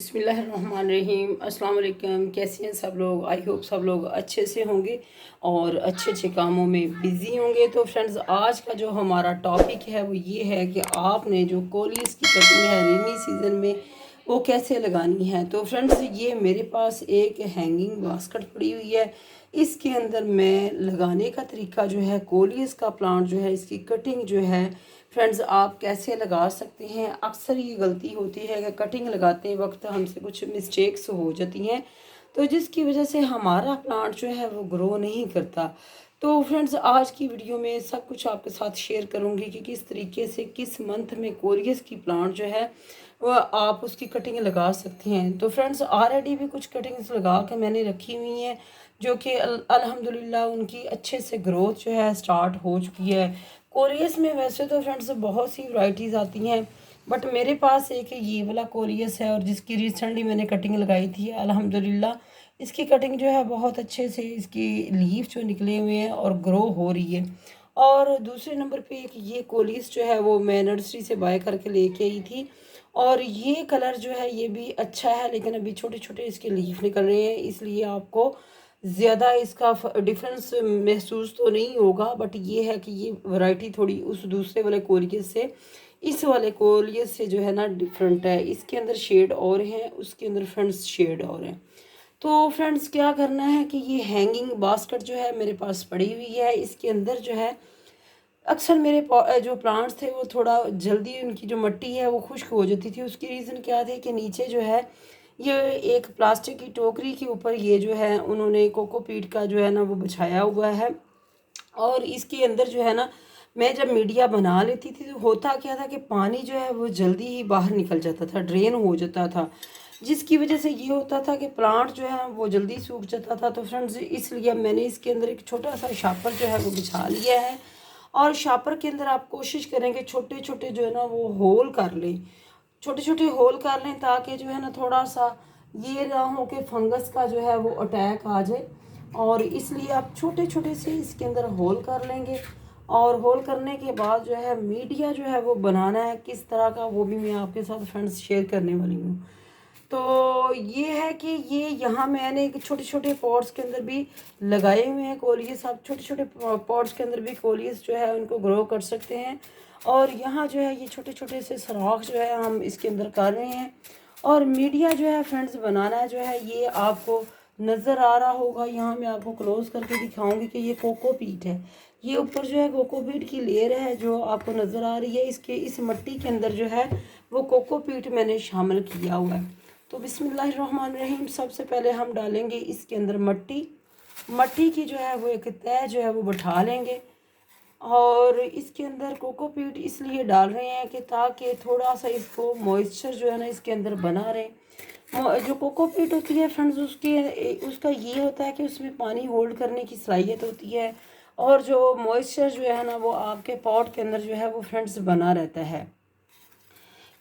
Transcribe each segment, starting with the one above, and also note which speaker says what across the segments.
Speaker 1: बिस्मिल्लाहिर्रहमानिर्रहीम। अस्सलाम वालेकुम। कैसे हैं सब लोग? आई होप सब लोग अच्छे से होंगे और अच्छे अच्छे कामों में बिज़ी होंगे। तो फ्रेंड्स, आज का जो हमारा टॉपिक है वो ये है कि आपने जो कोलियस की कटिंग है रेनी सीज़न में वो कैसे लगानी है। तो फ्रेंड्स, ये मेरे पास एक हैंगिंग बास्केट पड़ी हुई है। इसके अंदर मैं लगाने का तरीका जो है, कोलियस का प्लांट जो है, इसकी कटिंग जो है फ्रेंड्स आप कैसे लगा सकते हैं। अक्सर ये गलती होती है कि कटिंग लगाते वक्त हमसे कुछ मिस्टेक्स हो जाती हैं, तो जिसकी वजह से हमारा प्लांट जो है वो ग्रो नहीं करता। तो फ्रेंड्स, आज की वीडियो में सब कुछ आपके साथ शेयर करूंगी कि किस तरीके से किस मंथ में कोरियस की प्लांट जो है वह आप उसकी कटिंग लगा सकते हैं। तो फ्रेंड्स, ऑलरेडी भी कुछ कटिंग्स लगा के मैंने रखी हुई हैं जो कि अल्हम्दुलिल्लाह उनकी अच्छे से ग्रोथ जो है स्टार्ट हो चुकी है। कोरियस में वैसे तो फ्रेंड्स बहुत सी वैरायटीज़ आती हैं, बट मेरे पास एक ये वाला कोरियस है और जिसकी रिसेंटली मैंने कटिंग लगाई थी। अल्हम्दुलिल्लाह इसकी कटिंग जो है बहुत अच्छे से इसकी लीफ जो निकले हुए हैं और ग्रो हो रही है। और दूसरे नंबर पे एक ये कोलियस जो है वो मैं नर्सरी से बाय करके लेके आई थी, और ये कलर जो है ये भी अच्छा है, लेकिन अभी छोटे छोटे इसके लीफ निकल रहे हैं, इसलिए आपको ज़्यादा इसका डिफरेंस महसूस तो नहीं होगा। बट ये है कि ये वैरायटी थोड़ी उस दूसरे वाले कोलियस से, इस वाले कोलियस से जो है ना डिफरेंट है। इसके अंदर शेड और हैं, उसके अंदर फ्रेंड्स शेड और हैं। तो फ्रेंड्स, क्या करना है कि ये हैंगिंग बास्केट जो है मेरे पास पड़ी हुई है। इसके अंदर जो है अक्सर मेरे जो प्लांट्स थे वो थोड़ा जल्दी उनकी जो मिट्टी है वो खुश्क हो जाती थी। उसकी रीज़न क्या थी कि नीचे जो है ये एक प्लास्टिक की टोकरी के ऊपर ये जो है उन्होंने कोकोपीट का जो है ना वो बिछाया हुआ है। और इसके अंदर जो है ना, मैं जब मीडिया बना लेती थी तो होता क्या था कि पानी जो है वो जल्दी ही बाहर निकल जाता था, ड्रेन हो जाता था, जिसकी वजह से ये होता था कि प्लांट जो है वो जल्दी सूख जाता था। तो फ्रेंड्स, इसलिए मैंने इसके अंदर एक छोटा सा शापर जो है वो बिछा लिया है। और शापर के अंदर आप कोशिश करेंगे छोटे छोटे जो है ना वो होल कर लें, छोटे छोटे होल कर लें, ताकि जो है ना थोड़ा सा ये ना हो कि फंगस का जो है वो अटैक आ जाए। और इसलिए आप छोटे छोटे से इसके अंदर होल कर लेंगे। और होल करने के बाद जो है मीडिया जो है वो बनाना है किस तरह का, वो भी मैं आपके साथ फ्रेंड्स शेयर करने वाली हूँ। तो ये है कि ये यहाँ मैंने छोटे छोटे पॉट्स के अंदर भी लगाए हुए हैं कोलियस। आप छोटे छोटे पॉट्स के अंदर भी कोलियस जो है उनको ग्रो कर सकते हैं। और यहाँ जो है ये छोटे छोटे से सुराख जो है हम इसके अंदर कर रहे हैं। और मीडिया जो है फ्रेंड्स बनाना जो है ये आपको नज़र आ रहा होगा। यहाँ मैं आपको क्लोज करके दिखाऊंगी कि ये कोकोपीट है। ये ऊपर जो है कोकोपीट की लेयर है जो आपको नज़र आ रही है। इसके इस मिट्टी के अंदर जो है वो कोकोपीट मैंने शामिल किया हुआ है। तो बिस्मिल्लाहिर्रहमानिर्रहीम, सबसे पहले हम डालेंगे इसके अंदर मट्टी। मट्टी की जो है वो एक तह जो है वो बिठा लेंगे। और इसके अंदर कोकोपीट इसलिए डाल रहे हैं कि ताकि थोड़ा सा इसको मॉइस्चर जो है ना इसके अंदर बना रहे। जो कोकोपीट होती है फ्रेंड्स, उसका ये होता है कि उसमें पानी होल्ड करने की सलाहियत होती है। और जो मॉइस्चर जो है ना वो आपके पॉट के अंदर जो है वो फ्रेंड्स बना रहता है।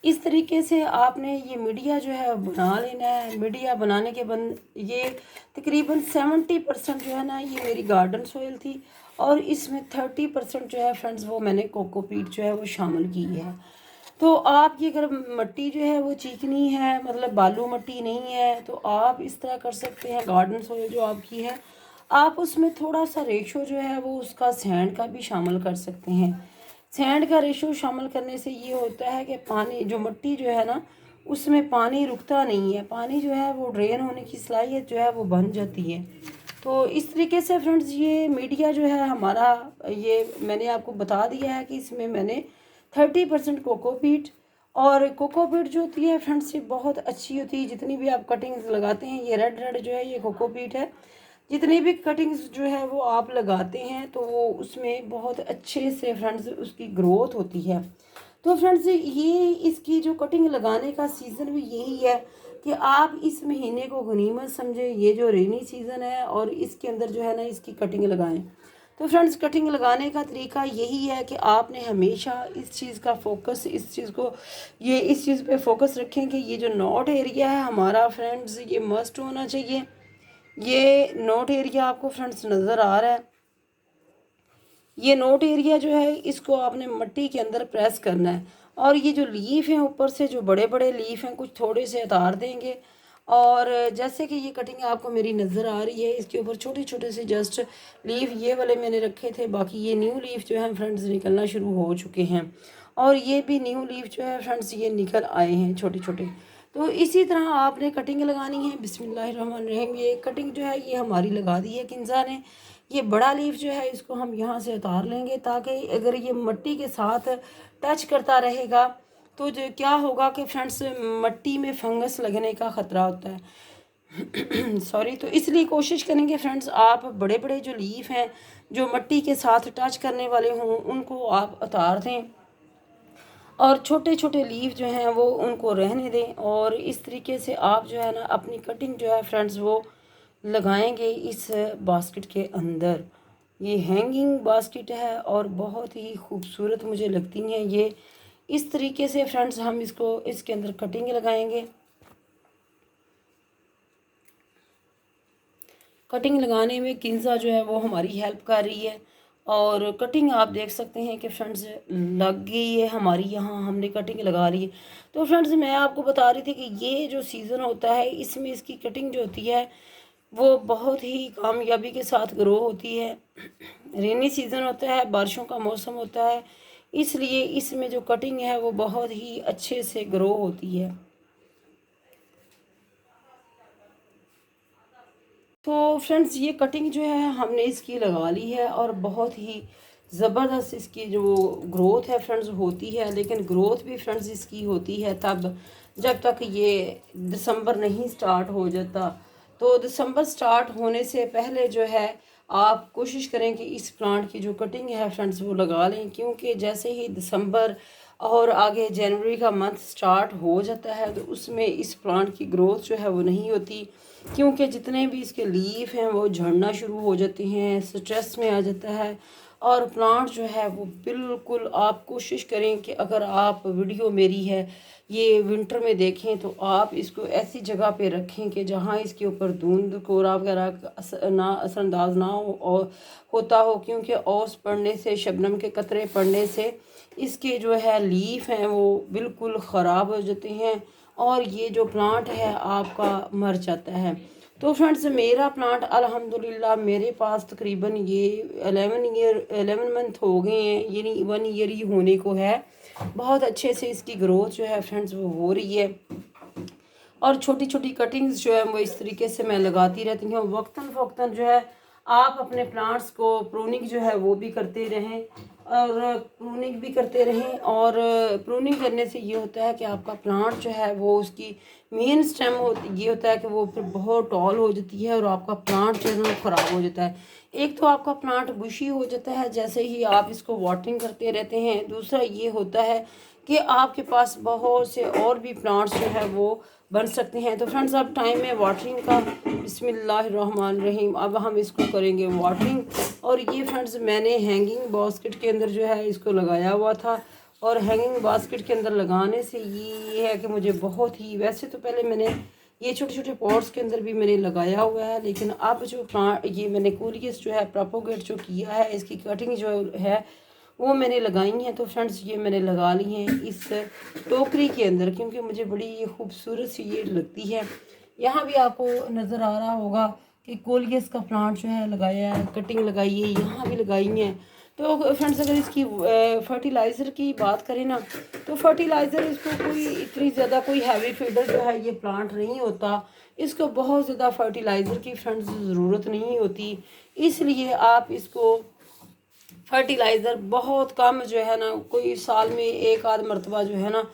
Speaker 1: इस तरीके से आपने ये मीडिया जो है बना लेना है। मीडिया बनाने के बाद ये तकरीबन 70% जो है ना ये मेरी गार्डन सोइल थी, और इसमें 30% जो है फ्रेंड्स वो मैंने कोकोपीट जो है वो शामिल की है। तो आपकी अगर मिट्टी जो है वो चिकनी है, मतलब बालू मिट्टी नहीं है, तो आप इस तरह कर सकते हैं। गार्डन सोइल जो आपकी है आप उसमें थोड़ा सा रेशो जो है वो उसका सैंड का भी शामिल कर सकते हैं। सैंड का रेशो शामिल करने से ये होता है कि पानी जो मिट्टी जो है ना उसमें पानी रुकता नहीं है, पानी जो है वो ड्रेन होने की सलाहियत जो है वो बन जाती है। तो इस तरीके से फ्रेंड्स ये मीडिया जो है हमारा, ये मैंने आपको बता दिया है कि इसमें मैंने 30% कोकोपीट। और कोकोपीट जो होती है फ्रेंड्स ये बहुत अच्छी होती है। जितनी भी आप कटिंग्स लगाते हैं, ये रेड रेड जो है ये कोकोपीट है। जितनी भी कटिंग्स जो है वो आप लगाते हैं तो वो उसमें बहुत अच्छे से फ्रेंड्स उसकी ग्रोथ होती है। तो फ्रेंड्स, ये इसकी जो कटिंग लगाने का सीज़न भी यही है कि आप इस महीने को गनीमत समझे, ये जो रेनी सीज़न है, और इसके अंदर जो है ना इसकी कटिंग लगाएं। तो फ्रेंड्स, कटिंग लगाने का तरीका यही है कि आपने हमेशा इस चीज़ का फोकस, इस चीज़ को ये इस चीज़ पे फोकस रखें कि ये जो नॉट एरिया है हमारा फ्रेंड्स ये मस्ट होना चाहिए। ये नोट एरिया आपको फ्रेंड्स नज़र आ रहा है। ये नोट एरिया जो है इसको आपने मिट्टी के अंदर प्रेस करना है। और ये जो लीफ हैं ऊपर से जो बड़े बड़े लीफ हैं कुछ थोड़े से उतार देंगे। और जैसे कि ये कटिंग आपको मेरी नज़र आ रही है, इसके ऊपर छोटे छोटे से जस्ट लीफ ये वाले मैंने रखे थे, बाकी ये न्यू लीफ जो है फ्रेंड्स निकलना शुरू हो चुके हैं। और ये भी न्यू लीफ जो है फ्रेंड्स ये निकल आए हैं छोटे छोटे। तो इसी तरह आपने कटिंग लगानी है। बिस्मिल्लाहिर्रहमानिर्रहीम। ये कटिंग जो है ये हमारी लगा दी है किंजा ने। ये बड़ा लीफ जो है इसको हम यहाँ से उतार लेंगे, ताकि अगर ये मिट्टी के साथ टच करता रहेगा तो जो क्या होगा कि फ्रेंड्स मिट्टी में फंगस लगने का ख़तरा होता है। सॉरी। तो इसलिए कोशिश करेंगे फ्रेंड्स आप बड़े बड़े जो लीफ हैं जो मिट्टी के साथ टच करने वाले हों उनको आप उतार दें, और छोटे छोटे लीफ जो हैं वो उनको रहने दें। और इस तरीके से आप जो है ना अपनी कटिंग जो है फ्रेंड्स वो लगाएंगे इस बास्केट के अंदर। ये हैंगिंग बास्केट है और बहुत ही खूबसूरत मुझे लगती हैं ये। इस तरीके से फ्रेंड्स हम इसको इसके अंदर कटिंग लगाएंगे। कटिंग लगाने में किंजा जो है वो हमारी हेल्प कर रही है। और कटिंग आप देख सकते हैं कि फ्रेंड्स लग गई है हमारी, यहाँ हमने कटिंग लगा ली है। तो फ्रेंड्स मैं आपको बता रही थी कि ये जो सीज़न होता है इसमें इसकी कटिंग जो होती है वो बहुत ही कामयाबी के साथ ग्रो होती है। रेनी सीज़न होता है, बारिशों का मौसम होता है, इसलिए इसमें जो कटिंग है वो बहुत ही अच्छे से ग्रो होती है। तो फ्रेंड्स ये कटिंग जो है हमने इसकी लगा ली है और बहुत ही ज़बरदस्त इसकी जो ग्रोथ है फ्रेंड्स होती है। लेकिन ग्रोथ भी फ्रेंड्स इसकी होती है तब जब तक ये दिसंबर नहीं स्टार्ट हो जाता। तो दिसंबर स्टार्ट होने से पहले जो है आप कोशिश करें कि इस प्लांट की जो कटिंग है फ्रेंड्स वो लगा लें, क्योंकि जैसे ही दिसंबर और आगे जनवरी का मंथ स्टार्ट हो जाता है तो उसमें इस प्लांट की ग्रोथ जो है वो नहीं होती, क्योंकि जितने भी इसके लीफ हैं वो झड़ना शुरू हो जाते हैं, स्ट्रेस में आ जाता है। और प्लांट जो है वो बिल्कुल आप कोशिश करें कि अगर आप वीडियो मेरी है ये विंटर में देखें तो आप इसको ऐसी जगह पे रखें कि जहाँ इसके ऊपर धुंध कोहरा वगैरह ना असरअंदाज ना हो और होता हो, क्योंकि ओस पड़ने से शबनम के कतरे पड़ने से इसके जो है लीफ हैं वो बिल्कुल ख़राब हो जाते हैं और ये जो प्लांट है आपका मर जाता है। तो फ्रेंड्स मेरा प्लांट अल्हम्दुलिल्लाह मेरे पास तकरीबन ये 11 मंथ हो गए हैं, यानी 1 ईयर ही होने को है। बहुत अच्छे से इसकी ग्रोथ जो है फ्रेंड्स वो हो रही है। और छोटी छोटी कटिंग्स जो है वो इस तरीके से मैं लगाती रहती हूँ। वक्तन फ़वक्तन जो है आप अपने प्लांट्स को प्रूनिंग जो है वो भी करते रहें और प्रूनिंग भी करते रहें। और प्रूनिंग करने से ये होता है कि आपका प्लांट जो है वो उसकी मेन स्टेम ये होता है कि वो फिर बहुत टॉल हो जाती है और आपका प्लांट जो है ना ख़राब हो जाता है। एक तो आपका प्लांट बुशी हो जाता है जैसे ही आप इसको वाटरिंग करते रहते हैं, दूसरा ये होता है कि आपके पास बहुत से और भी प्लांट्स जो है वो बन सकते हैं। तो फ्रेंड्स अब टाइम है वाटरिंग का। बिस्मिल्लाहिर्रहमानिर्रहीम। अब हम इसको करेंगे वाटरिंग। और ये फ्रेंड्स मैंने हैंगिंग बास्केट के अंदर जो है इसको लगाया हुआ था। और हैंगिंग बास्केट के अंदर लगाने से ये है कि मुझे बहुत ही, वैसे तो पहले मैंने ये छोटे छोटे पॉट्स के अंदर भी मैंने लगाया हुआ है, लेकिन अब जो प्लांट ये मैंने कोलियस जो है प्रोपोगेट जो किया है इसकी कटिंग जो है वो मैंने लगाई हैं। तो फ्रेंड्स ये मैंने लगा ली हैं इस टोकरी के अंदर, क्योंकि मुझे बड़ी खूबसूरत सी ये लगती है। यहाँ भी आपको नज़र आ रहा होगा कि कोलियस का प्लांट जो है लगाया है, कटिंग लगाई है, यहाँ भी लगाई हैं। तो फ्रेंड्स अगर इसकी फर्टिलाइज़र की बात करें ना तो फर्टिलाइज़र इसको कोई इतनी ज़्यादा कोई हैवी फीडर जो है ये प्लांट नहीं होता, इसको बहुत ज़्यादा फर्टिलाइज़र की फ्रेंड्स ज़रूरत नहीं होती। इसलिए आप इसको फर्टिलाइज़र बहुत कम जो है ना, कोई साल में एक आध मरतबा जो है ना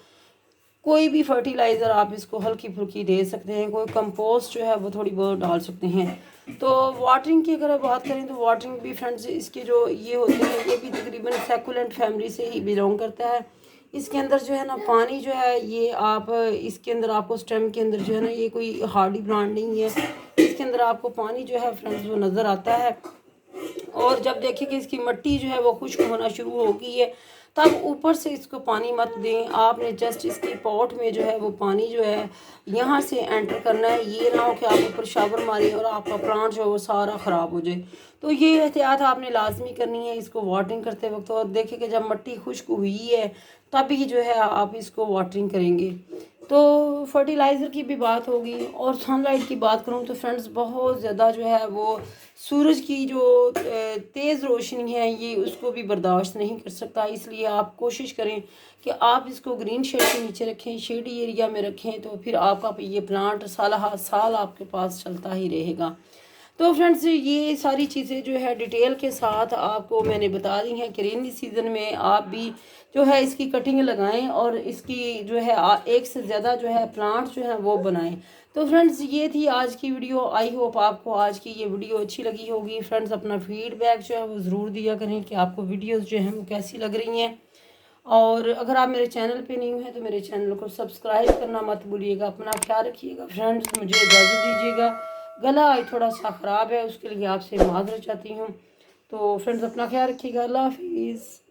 Speaker 1: कोई भी फर्टिलाइज़र आप इसको हल्की फुल्की दे सकते हैं। कोई कंपोस्ट जो है वो थोड़ी बहुत डाल सकते हैं। तो वाटरिंग की अगर बात करें तो वाटरिंग भी फ्रेंड्स इसके जो ये होते हैं ये भी तकरीबन सैकुलेंट फैमिली से ही बिलोंग करता है। इसके अंदर जो है ना पानी जो है ये आप इसके अंदर आपको स्टेम के अंदर जो है ना ये कोई हार्डी प्लांट नहीं है, इसके अंदर आपको पानी जो है फ्रेंड्स वो नज़र आता है। और जब देखें कि इसकी मिट्टी जो है वो खुश्क होना शुरू हो गई है तब ऊपर से इसको पानी मत दें। आपने जस्ट इसकी पॉट में जो है वो पानी जो है यहाँ से एंटर करना है। ये ना हो कि आप ऊपर शावर मारें और आपका प्लांट जो है वो सारा ख़राब हो जाए। तो ये एहतियात आपने लाजमी करनी है इसको वाटरिंग करते वक्त। और देखिए कि जब मिट्टी खुश्क हुई है तभी जो है आप इसको वाटरिंग करेंगे। तो फर्टिलाइज़र की भी बात होगी। और सनलाइट की बात करूँ तो फ्रेंड्स बहुत ज़्यादा जो है वो सूरज की जो तेज़ रोशनी है ये उसको भी बर्दाश्त नहीं कर सकता। इसलिए आप कोशिश करें कि आप इसको ग्रीन शेड के नीचे रखें, शेडी एरिया में रखें, तो फिर आपका ये प्लांट साल साल आपके पास चलता ही रहेगा। तो फ्रेंड्स ये सारी चीज़ें जो है डिटेल के साथ आपको मैंने बता दी हैं कि रेनी सीज़न में आप भी जो है इसकी कटिंग लगाएं और इसकी जो है एक से ज़्यादा जो है प्लांट जो है वो बनाएं। तो फ्रेंड्स ये थी आज की वीडियो। आई होप आपको आज की ये वीडियो अच्छी लगी होगी। फ्रेंड्स अपना फीडबैक जो है वो ज़रूर दिया करें कि आपको वीडियोज़ जो हैं वो कैसी लग रही हैं। और अगर आप मेरे चैनल पे न्यू हैं तो मेरे चैनल को सब्सक्राइब करना मत भूलिएगा। अपना ख्याल रखिएगा फ्रेंड्स, मुझे इजाज़त दीजिएगा। गला आज थोड़ा सा ख़राब है, उसके लिए आपसे माज़रत चाहती हूँ। तो फ्रेंड्स अपना ख्याल रखिएगा। अल्लाह हाफिज़।